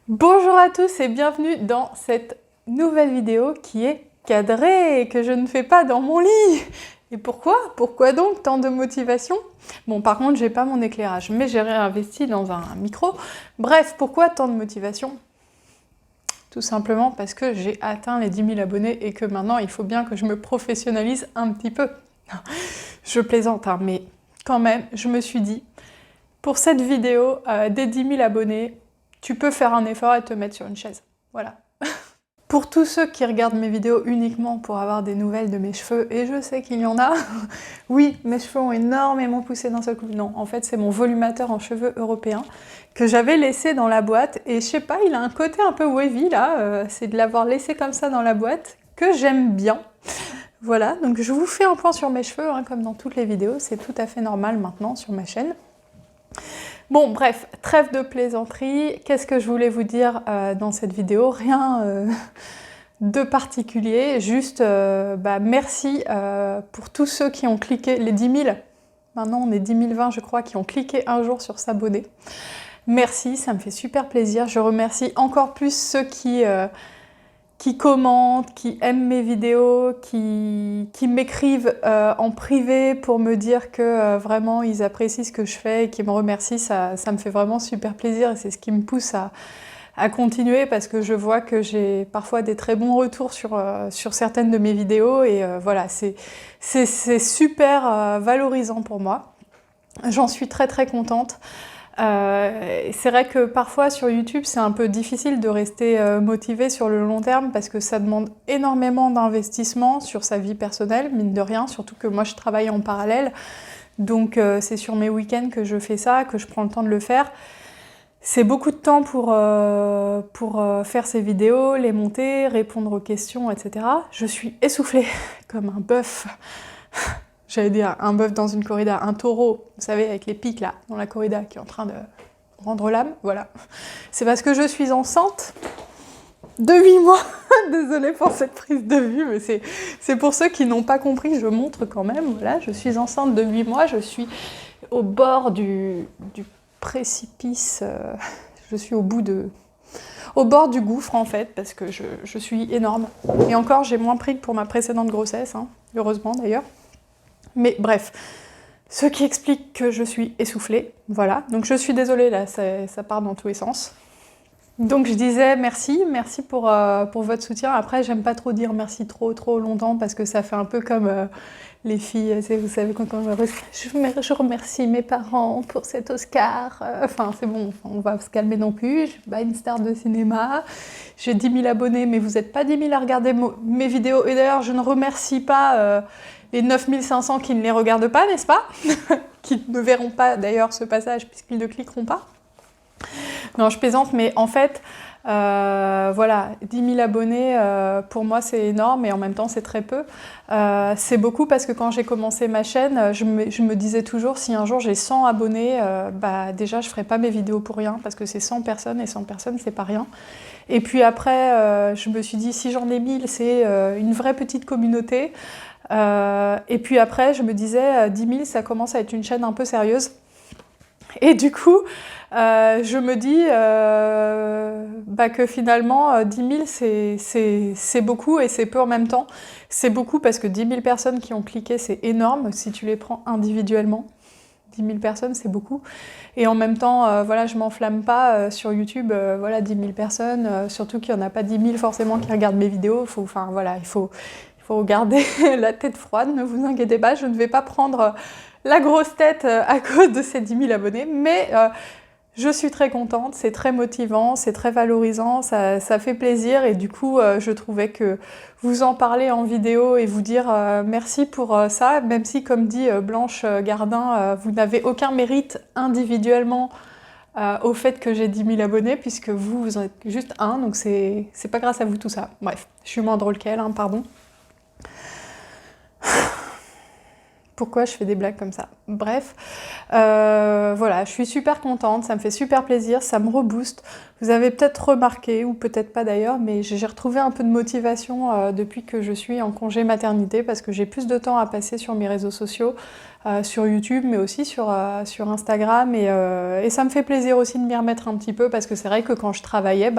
Bonjour à tous et bienvenue dans cette nouvelle vidéo qui est cadrée et que je ne fais pas dans mon lit. Et pourquoi? Pourquoi donc tant de motivation? Bon, par contre, j'ai pas mon éclairage, mais j'ai réinvesti dans un micro. Bref, pourquoi tant de motivation? Tout simplement parce que j'ai atteint les 10 000 abonnés et que maintenant, il faut bien que je me professionnalise un petit peu. Je plaisante, hein, mais quand même, je me suis dit, pour cette vidéo des 10 000 abonnés, tu peux faire un effort et te mettre sur une chaise. Voilà. Pour tous ceux qui regardent mes vidéos uniquement pour avoir des nouvelles de mes cheveux, et je sais qu'il y en a, oui, mes cheveux ont énormément poussé d'un seul coup. Non, en fait, c'est mon volumateur en cheveux européen que j'avais laissé dans la boîte, et je sais pas, il a un côté un peu wavy là, c'est de l'avoir laissé comme ça dans la boîte, que j'aime bien. Voilà, donc je vous fais un point sur mes cheveux, hein, comme dans toutes les vidéos, c'est tout à fait normal maintenant sur ma chaîne. Bon, bref, trêve de plaisanterie. Qu'est-ce que je voulais vous dire dans cette vidéo? Rien de particulier, juste merci pour tous ceux qui ont cliqué, les 10 000, maintenant on est 10 020 je crois, qui ont cliqué un jour sur s'abonner. Merci, ça me fait super plaisir. Je remercie encore plus ceux qui commentent, qui aiment mes vidéos, qui m'écrivent en privé pour me dire que vraiment ils apprécient ce que je fais et qui me remercient, ça me fait vraiment super plaisir et c'est ce qui me pousse à continuer parce que je vois que j'ai parfois des très bons retours sur certaines de mes vidéos et voilà, c'est super valorisant pour moi. J'en suis très très contente. C'est vrai que parfois sur YouTube c'est un peu difficile de rester motivé sur le long terme parce que ça demande énormément d'investissement sur sa vie personnelle, mine de rien, surtout que moi je travaille en parallèle, donc c'est sur mes week-ends que je fais ça, que je prends le temps de le faire. C'est beaucoup de temps pour faire ces vidéos, les monter, répondre aux questions, etc. Je suis essoufflée comme un bœuf. J'allais dire un bœuf dans une corrida, un taureau, vous savez, avec les pics là, dans la corrida, qui est en train de rendre l'âme, voilà. C'est parce que je suis enceinte de 8 mois. Désolée pour cette prise de vue, mais c'est pour ceux qui n'ont pas compris, je montre quand même, voilà, je suis enceinte de 8 mois, je suis au bord du précipice, je suis au bord du gouffre en fait, parce que je suis énorme. Et encore, j'ai moins pris que pour ma précédente grossesse, hein, heureusement d'ailleurs. Mais bref, ce qui explique que je suis essoufflée, voilà. Donc je suis désolée, là, ça part dans tous les sens. Donc je disais merci pour votre soutien. Après, j'aime pas trop dire merci trop longtemps parce que ça fait un peu comme les filles, vous savez, quand je remercie mes parents pour cet Oscar. Enfin, c'est bon, on va se calmer non plus. Je suis pas une star de cinéma. J'ai 10 000 abonnés, mais vous n'êtes pas 10 000 à regarder mes vidéos. Et d'ailleurs, je ne remercie pas les 9 500 qui ne les regardent pas, n'est-ce pas? Qui ne verront pas d'ailleurs ce passage puisqu'ils ne cliqueront pas. Non, je plaisante, mais en fait, voilà, 10 000 abonnés, pour moi c'est énorme et en même temps c'est très peu. C'est beaucoup parce que quand j'ai commencé ma chaîne, je me disais toujours si un jour j'ai 100 abonnés, déjà je ferai pas mes vidéos pour rien parce que c'est 100 personnes et 100 personnes c'est pas rien. Et puis après, je me suis dit si j'en ai 1000, c'est une vraie petite communauté. Et puis après, je me disais 10 000, ça commence à être une chaîne un peu sérieuse. Et du coup, je me dis que finalement, 10 000, c'est beaucoup et c'est peu en même temps. C'est beaucoup parce que 10 000 personnes qui ont cliqué, c'est énorme si tu les prends individuellement. 10 000 personnes, c'est beaucoup. Et en même temps, voilà, je m'enflamme pas sur YouTube, voilà, 10 000 personnes, surtout qu'il n'y en a pas 10 000 forcément qui regardent mes vidéos. Enfin, voilà, il faut garder la tête froide, ne vous inquiétez pas, je ne vais pas prendre la grosse tête à cause de ces 10 000 abonnés, mais je suis très contente, c'est très motivant, c'est très valorisant, ça fait plaisir et du coup je trouvais que vous en parler en vidéo et vous dire merci pour ça, même si comme dit Blanche Gardin, vous n'avez aucun mérite individuellement au fait que j'ai 10 000 abonnés puisque vous en êtes juste un, donc c'est pas grâce à vous tout ça. Bref, je suis moins drôle qu'elle, hein, pardon. pourquoi je fais des blagues comme ça. Bref, voilà, je suis super contente, ça me fait super plaisir, ça me rebooste. Vous avez peut-être remarqué, ou peut-être pas d'ailleurs, mais j'ai retrouvé un peu de motivation depuis que je suis en congé maternité, parce que j'ai plus de temps à passer sur mes réseaux sociaux, sur YouTube, mais aussi sur Instagram, et ça me fait plaisir aussi de m'y remettre un petit peu, parce que c'est vrai que quand je travaillais,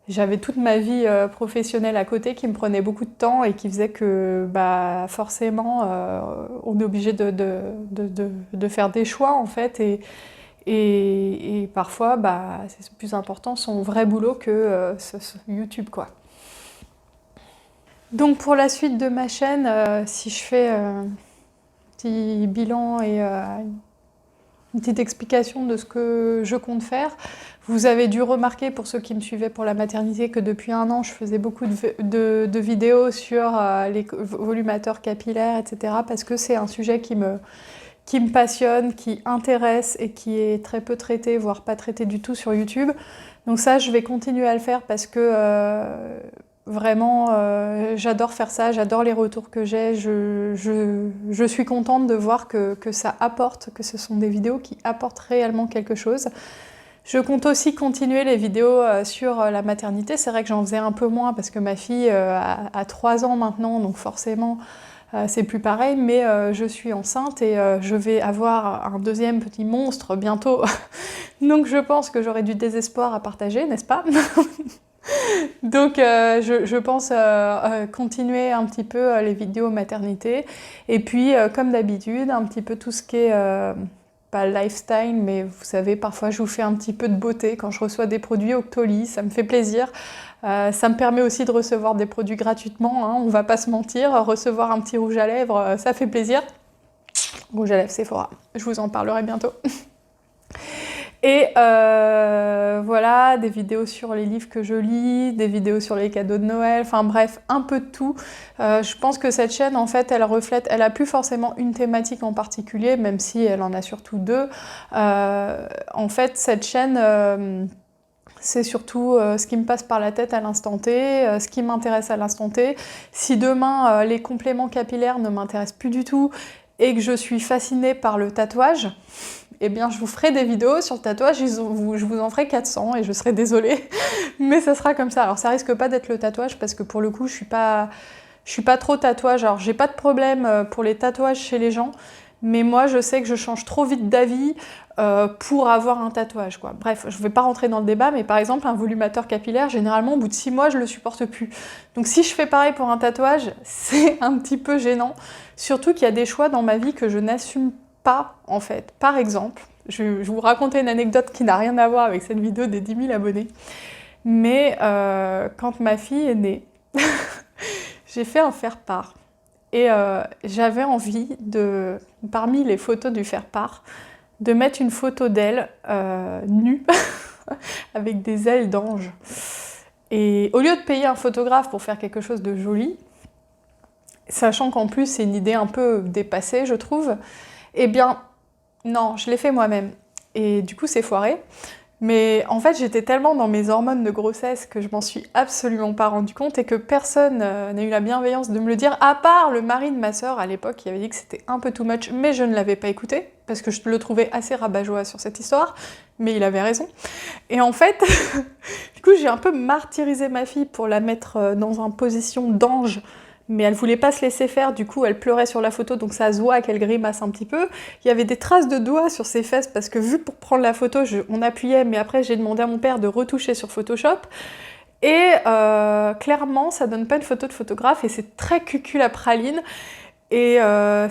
j'avais toute ma vie professionnelle à côté qui me prenait beaucoup de temps et qui faisait que forcément on est obligé de faire des choix en fait et parfois c'est plus important son vrai boulot que ce YouTube quoi. Donc pour la suite de ma chaîne, si je fais un petit bilan et une petite explication de ce que je compte faire. Vous avez dû remarquer, pour ceux qui me suivaient pour la maternité, que depuis 1 an, je faisais beaucoup de vidéos sur les volumateurs capillaires, etc. Parce que c'est un sujet qui me passionne, qui intéresse et qui est très peu traité, voire pas traité du tout sur YouTube. Donc ça, je vais continuer à le faire parce que vraiment, j'adore faire ça, j'adore les retours que j'ai, je suis contente de voir que ça apporte, que ce sont des vidéos qui apportent réellement quelque chose. Je compte aussi continuer les vidéos sur la maternité, c'est vrai que j'en faisais un peu moins parce que ma fille a 3 ans maintenant, donc forcément c'est plus pareil, mais je suis enceinte et je vais avoir un deuxième petit monstre bientôt, donc je pense que j'aurai du désespoir à partager, n'est-ce pas? Donc je pense continuer un petit peu les vidéos maternité et puis comme d'habitude un petit peu tout ce qui est pas lifestyle mais vous savez parfois je vous fais un petit peu de beauté quand je reçois des produits Octoly, ça me fait plaisir. Ça me permet aussi de recevoir des produits gratuitement, hein, on va pas se mentir, recevoir un petit rouge à lèvres ça fait plaisir. Rouge à lèvres Sephora, je vous en parlerai bientôt. Et voilà, des vidéos sur les livres que je lis, des vidéos sur les cadeaux de Noël, enfin bref, un peu de tout. Je pense que cette chaîne, en fait, elle a plus forcément une thématique en particulier, même si elle en a surtout 2. En fait, cette chaîne, c'est surtout ce qui me passe par la tête à l'instant T, ce qui m'intéresse à l'instant T. Si demain, les compléments capillaires ne m'intéressent plus du tout et que je suis fascinée par le tatouage, eh bien je vous ferai des vidéos sur le tatouage, je vous en ferai 400 et je serai désolée, mais ça sera comme ça. Alors ça risque pas d'être le tatouage parce que pour le coup je suis pas trop tatouage, alors j'ai pas de problème pour les tatouages chez les gens, mais moi je sais que je change trop vite d'avis pour avoir un tatouage quoi. Bref, je vais pas rentrer dans le débat, mais par exemple un volumateur capillaire, généralement au bout de 6 mois je le supporte plus. Donc si je fais pareil pour un tatouage, c'est un petit peu gênant, surtout qu'il y a des choix dans ma vie que je n'assume pas en fait. Par exemple, je vais vous raconter une anecdote qui n'a rien à voir avec cette vidéo des 10 000 abonnés, mais quand ma fille est née, j'ai fait un faire-part et j'avais envie de, parmi les photos du faire-part, de mettre une photo d'elle nue avec des ailes d'ange. Et au lieu de payer un photographe pour faire quelque chose de joli, sachant qu'en plus c'est une idée un peu dépassée je trouve, eh bien, non, je l'ai fait moi-même. Et du coup, c'est foiré. Mais en fait, j'étais tellement dans mes hormones de grossesse que je m'en suis absolument pas rendu compte et que personne n'a eu la bienveillance de me le dire, à part le mari de ma sœur à l'époque qui avait dit que c'était un peu too much, mais je ne l'avais pas écouté, parce que je le trouvais assez rabat-joie sur cette histoire, mais il avait raison. Et en fait, du coup, j'ai un peu martyrisé ma fille pour la mettre dans une position d'ange, mais elle voulait pas se laisser faire, du coup elle pleurait sur la photo, donc ça se voit qu'elle grimace un petit peu. Il y avait des traces de doigts sur ses fesses, parce que vu pour prendre la photo, on appuyait, mais après j'ai demandé à mon père de retoucher sur Photoshop. Et clairement, ça donne pas une photo de photographe, et c'est très cucul à praline, et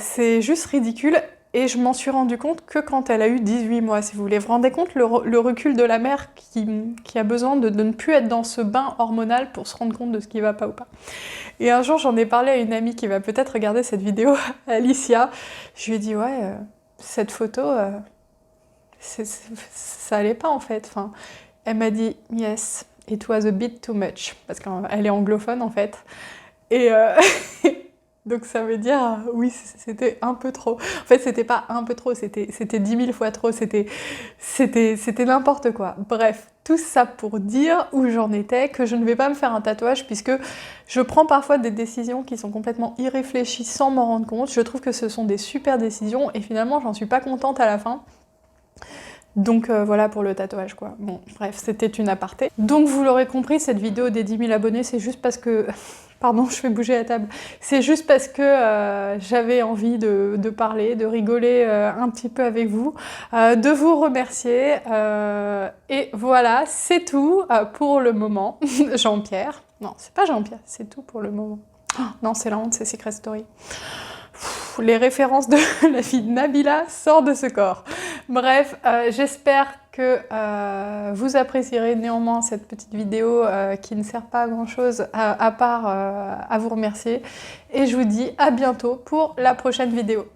c'est juste ridicule. Et je m'en suis rendu compte que quand elle a eu 18 mois, si vous voulez. Vous vous rendez compte le recul de la mère qui a besoin de ne plus être dans ce bain hormonal pour se rendre compte de ce qui va pas ou pas. Et un jour, j'en ai parlé à une amie qui va peut-être regarder cette vidéo, Alicia. Je lui ai dit, ouais, cette photo, ça allait pas en fait. Enfin, elle m'a dit, yes, it was a bit too much. Parce qu'elle est anglophone en fait. Et Donc ça veut dire, oui, c'était un peu trop. En fait, c'était pas un peu trop, c'était 10 000 fois trop, c'était n'importe quoi. Bref, tout ça pour dire où j'en étais, que je ne vais pas me faire un tatouage puisque je prends parfois des décisions qui sont complètement irréfléchies sans m'en rendre compte. Je trouve que ce sont des super décisions et finalement, j'en suis pas contente à la fin. Donc voilà pour le tatouage quoi. Bon, bref, c'était une aparté. Donc vous l'aurez compris, cette vidéo des 10 000 abonnés, c'est juste parce que... Pardon, je fais bouger la table. C'est juste parce que j'avais envie de parler, de rigoler un petit peu avec vous, de vous remercier. Et voilà, c'est tout pour le moment. Jean-Pierre. Non, c'est pas Jean-Pierre, c'est tout pour le moment. Oh, non, c'est la honte, c'est Secret Story. Les références de la vie de Nabila sortent de ce corps. Bref, j'espère que vous apprécierez néanmoins cette petite vidéo qui ne sert pas à grand chose à part à vous remercier. Et je vous dis à bientôt pour la prochaine vidéo.